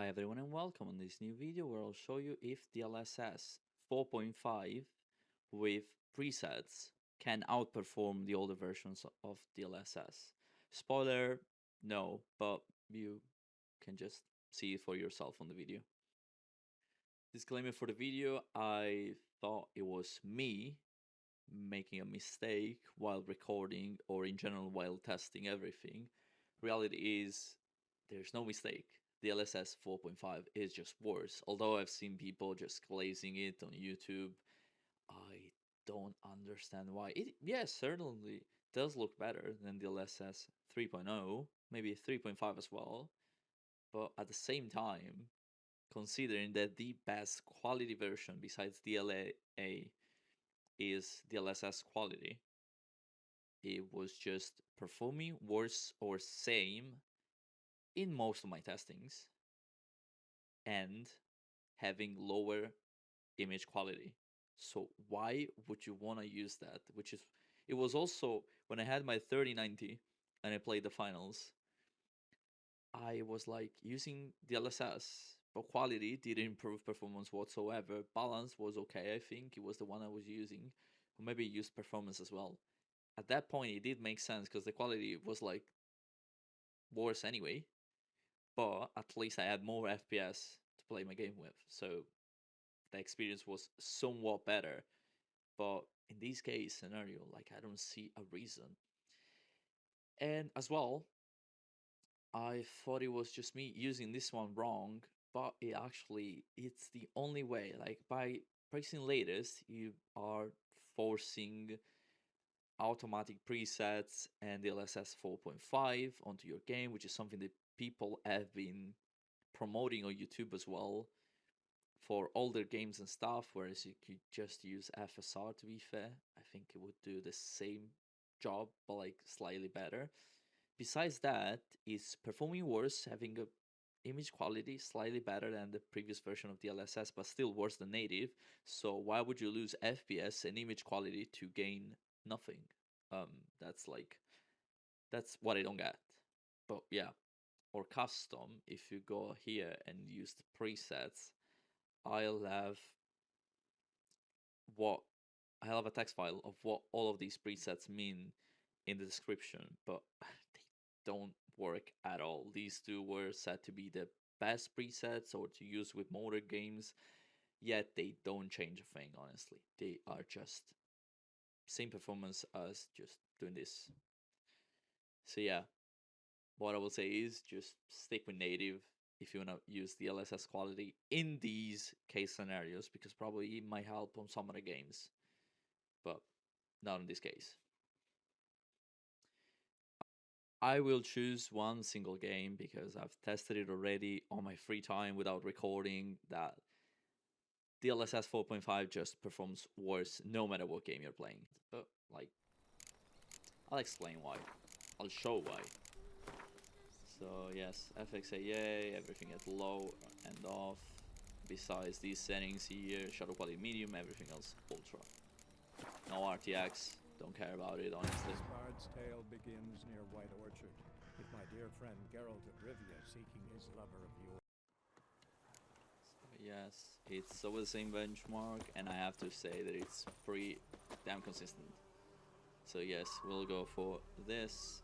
Hi everyone and welcome on this new video where I'll show you if DLSS 4.5 with presets can outperform the older versions of DLSS. Spoiler, no, but you can just see it for yourself on the video. Disclaimer for the video, I thought it was me making a mistake while recording or in general while testing everything. Reality is there's no mistake. DLSS 4.5 is just worse. Although I've seen people just glazing it on YouTube, I don't understand why. It, yes, certainly does look better than DLSS 3.0, maybe 3.5 as well. But at the same time, considering that the best quality version besides DLA is DLSS quality, it was just performing worse or same in most of my testings and having lower image quality. So why would you want to use that? Which is, it was also when I had my 3090 and I played the finals, I was like using DLSS, but quality didn't improve performance whatsoever. Balance was okay, I think it was the one I was using, or maybe used performance as well. At that point, it did make sense because the quality was like worse anyway, but at least I had more FPS to play my game with, so the experience was somewhat better. But in this case scenario, like I don't see a reason. And as well, I thought it was just me using this one wrong, but it's the only way. Like by pressing latest, you are forcing automatic presets and DLSS 4.5 onto your game, which is something that people have been promoting on YouTube as well for older games and stuff, whereas you could just use FSR. To be fair, I think it would do the same job, but like slightly better. Besides that, it's performing worse, having a image quality slightly better than the previous version of DLSS, but still worse than native. So why would you lose FPS and image quality to gain nothing? Um, that's like that's what I don't get. But yeah, or custom, if you go here and use the presets, I'll have what I'll have a text file of what all of these presets mean in the description, but they don't work at all. These two were said to be the best presets or to use with motor games, yet they don't change a thing, honestly. They are just same performance as just doing this. So yeah, what I will say is just stick with native if you want to use the DLSS quality in these case scenarios, because probably it might help on some other games, but not in this case. I will choose one single game because I've tested it already on my free time without recording. That DLSS 4.5 just performs worse no matter what game you're playing. But like, I'll explain why. I'll show why. So yes, FXAA, everything at low and off. Besides these settings here, shadow quality medium, everything else ultra. No RTX, don't care about it honestly. This bard's tale begins near White Orchard, with my dear friend Geralt of Rivia seeking his lover of yore. So yes, it's over the same benchmark, and I have to say that it's pretty damn consistent. So yes, we'll go for this.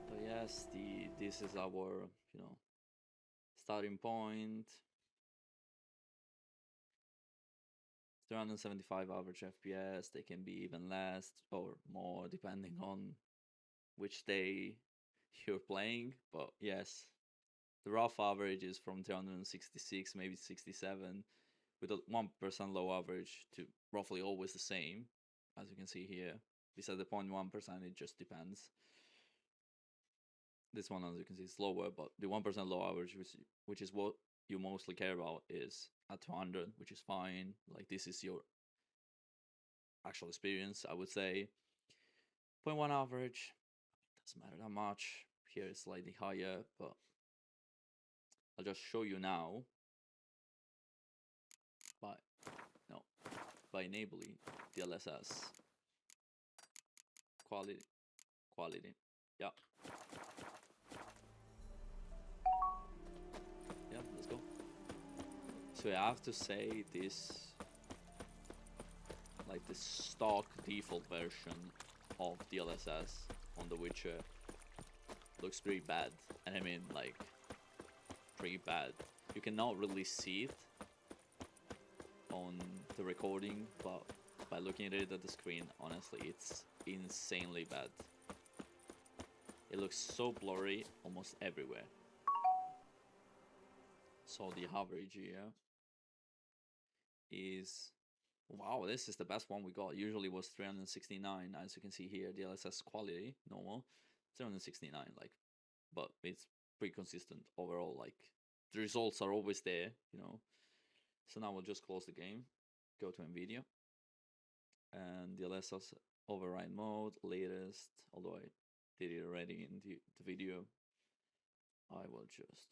So yes, this is our, starting point. 375 average FPS. They can be even less or more depending on which day you're playing. But yes, the rough average is from 366, maybe 67, with a 1% low average to roughly always the same, as you can see here. Besides the 0.1%, it just depends. This one, as you can see, is lower, but the 1% low average, which is what you mostly care about, is at 200, which is fine. Like, this is your actual experience, I would say. 0.1 average doesn't matter that much. Here it's slightly higher, but I'll just show you now by by enabling DLSS quality. Yeah, let's go. So I have to say this, like the stock default version of DLSS on The Witcher looks pretty bad, and I mean like pretty bad. You cannot really see it on the recording, but by looking at it at the screen, honestly, it's insanely bad. It looks so blurry almost everywhere. So the average here is, wow, this is the best one we got. Usually was 369, as you can see here. DLSS quality, normal, 369, like, but it's pretty consistent overall. Like, the results are always there, you know. So now we'll just close the game, go to NVIDIA, and DLSS override mode, latest, although I did it already in the video. I will just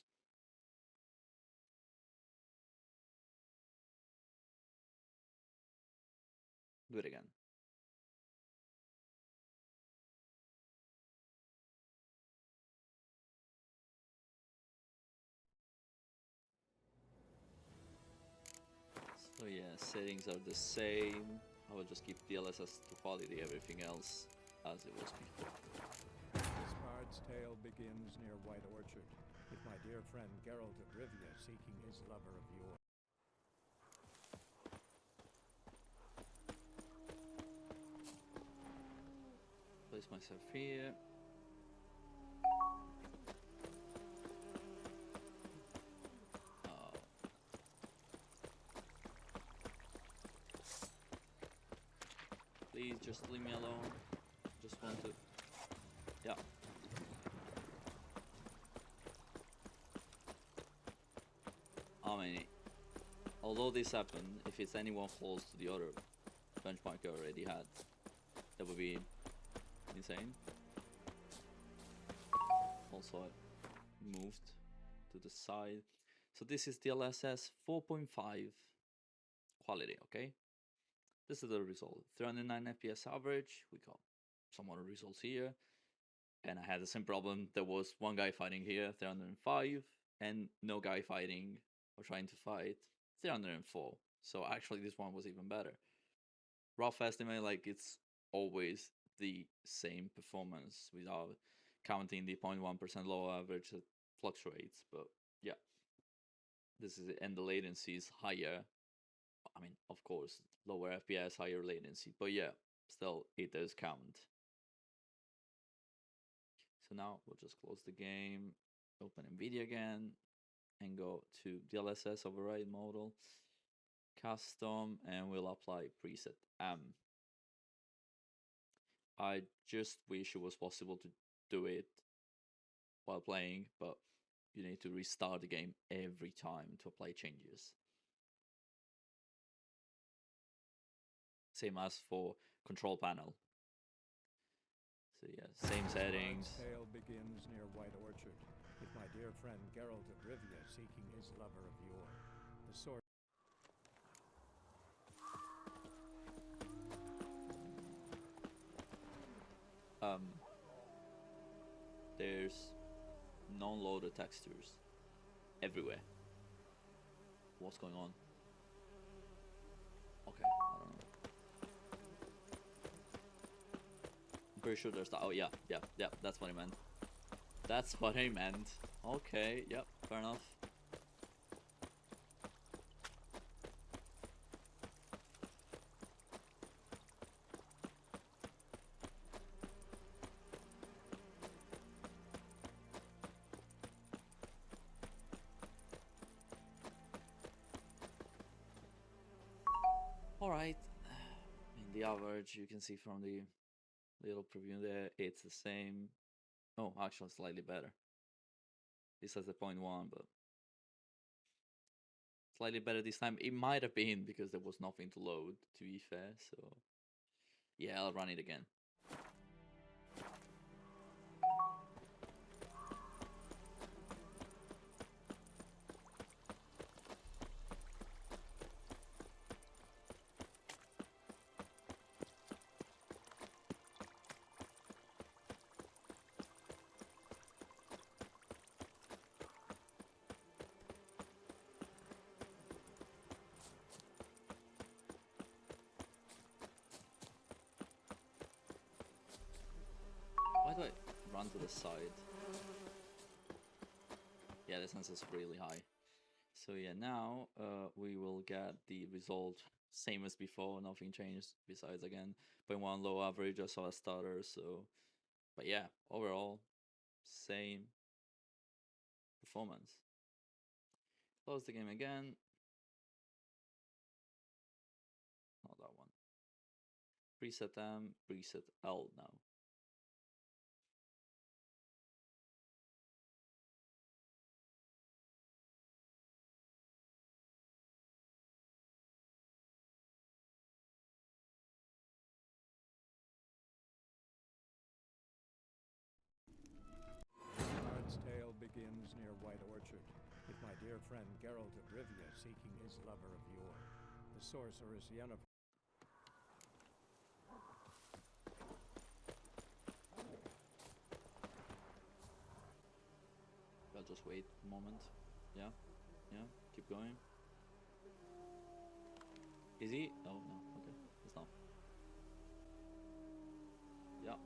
do it again. So yeah, settings are the same. I will just keep DLSS to quality, everything else as it was before. This bard's tale begins near White Orchard, with my dear friend Geralt of Rivia seeking his lover of yore. Place myself here. Please just leave me alone. Just want to. Yeah. I mean, although this happened, if it's anyone close to the other benchmark I already had, that would be insane. Also, I moved to the side. So this is DLSS 4.5 quality, okay? This is the result. 309 FPS average. We got some other results here. And I had the same problem. There was one guy fighting here, 305, and no guy fighting or trying to fight, 304. So actually this one was even better. Rough estimate, like, it's always the same performance without counting the 0.1% low average that fluctuates. But yeah, this is it. And the latency is higher. I mean, of course, lower FPS, higher latency, but yeah, still it does count. So now we'll just close the game, open NVIDIA again, and go to DLSS override model, custom, and we'll apply preset M. I just wish it was possible to do it while playing, but you need to restart the game every time to apply changes. Same as for control panel. So yeah, same settings. This tale begins near White Orchard, with my dear friend Geralt of Rivia seeking his lover of yore. The sword. There's non-loaded textures everywhere. What's going on? Okay, I don't know. I'm pretty sure there's that. Oh yeah, that's what I meant. That's what I meant. Okay, yep, fair enough. Alright, in the average, you can see from the little preview there, it's the same. Oh, actually, slightly better. This has the 0.1, but slightly better this time. It might have been because there was nothing to load, to be fair. So yeah, I'll run it again. Why do I run to the side? Yeah, the sensor's really high. So yeah, now we will get the result same as before. Nothing changed besides again 0.1 low average. I saw a stutter. So, but yeah, overall same performance. Close the game again. Not that one. Preset M, preset L now. Bard's tale begins near White Orchard, with my dear friend Geralt of Rivia seeking his lover of yore, the sorceress Yennefer. I'll just wait a moment. Yeah, yeah, keep going. Is he? Oh no, okay, it's not. Yeah.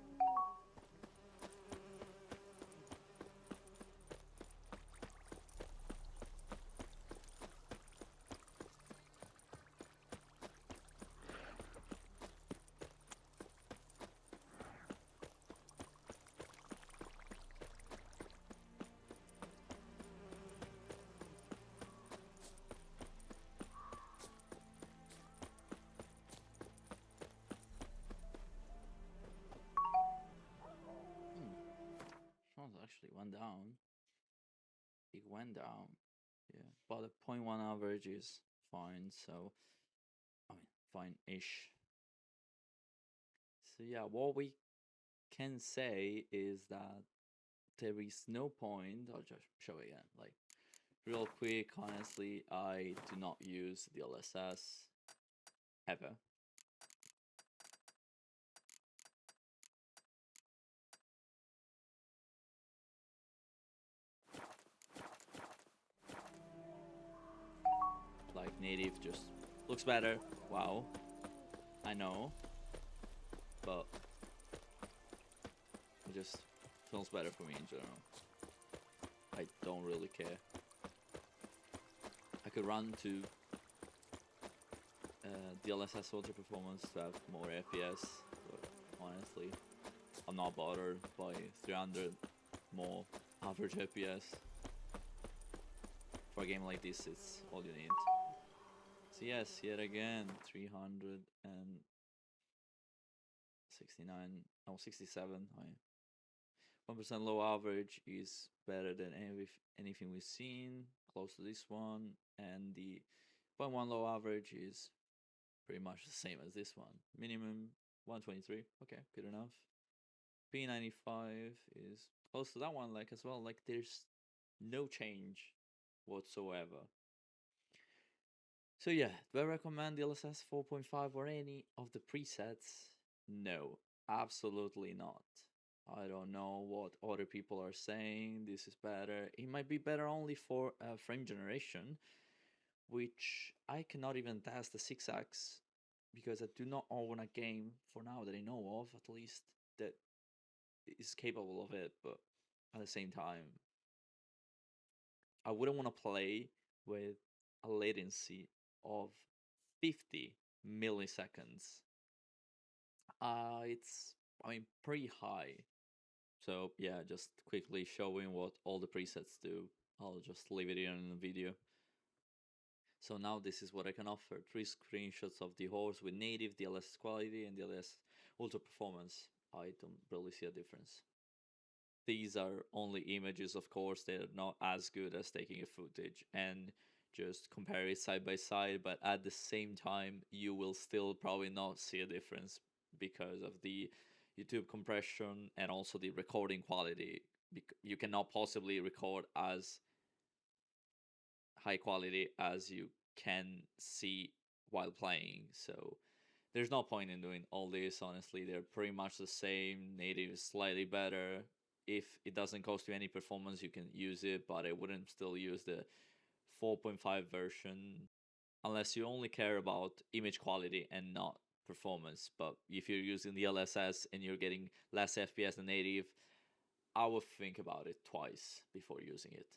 Sounds actually went down. It went down. Yeah, but the 0.1 average is fine. So I mean, fine-ish. So yeah, what we can say is that there is no point. I'll just show it again. Like real quick, honestly, I do not use DLSS ever. Like native just looks better. Wow, I know, but it just feels better for me in general. I don't really care. I could run to DLSS Ultra Performance to have more FPS, but honestly, I'm not bothered by 300 more average FPS. For a game like this, it's all you need. So yes, yet again, 369, oh, 67. 1% low average is better than anything we've seen, close to this one, and the 0.1 low average is pretty much the same as this one. Minimum 123, okay, good enough. P95 is close to that one, like as well. Like there's no change whatsoever. So yeah, do I recommend DLSS 4.5 or any of the presets? No, absolutely not. I don't know what other people are saying. This is better. It might be better only for frame generation, which I cannot even test the 6x because I do not own a game for now that I know of, at least that is capable of it. But at the same time, I wouldn't want to play with a latency of 50 milliseconds. It's, I mean, pretty high. So yeah, just quickly showing what all the presets do. I'll just leave it in the video. So now this is what I can offer. 3 screenshots of the horse with native DLSS quality and DLSS ultra performance. I don't really see a difference. these are only images, of course. They're not as good as taking a footage and just compare it side by side, but at the same time, you will still probably not see a difference because of the YouTube compression and also the recording quality. You cannot possibly record as high quality as you can see while playing. So there's no point in doing all this, honestly. They're pretty much the same. Native is slightly better. If it doesn't cost you any performance, you can use it, but I wouldn't still use the 4.5 version unless you only care about image quality and not performance. But if you're using the DLSS and you're getting less FPS than native, I would think about it twice before using it.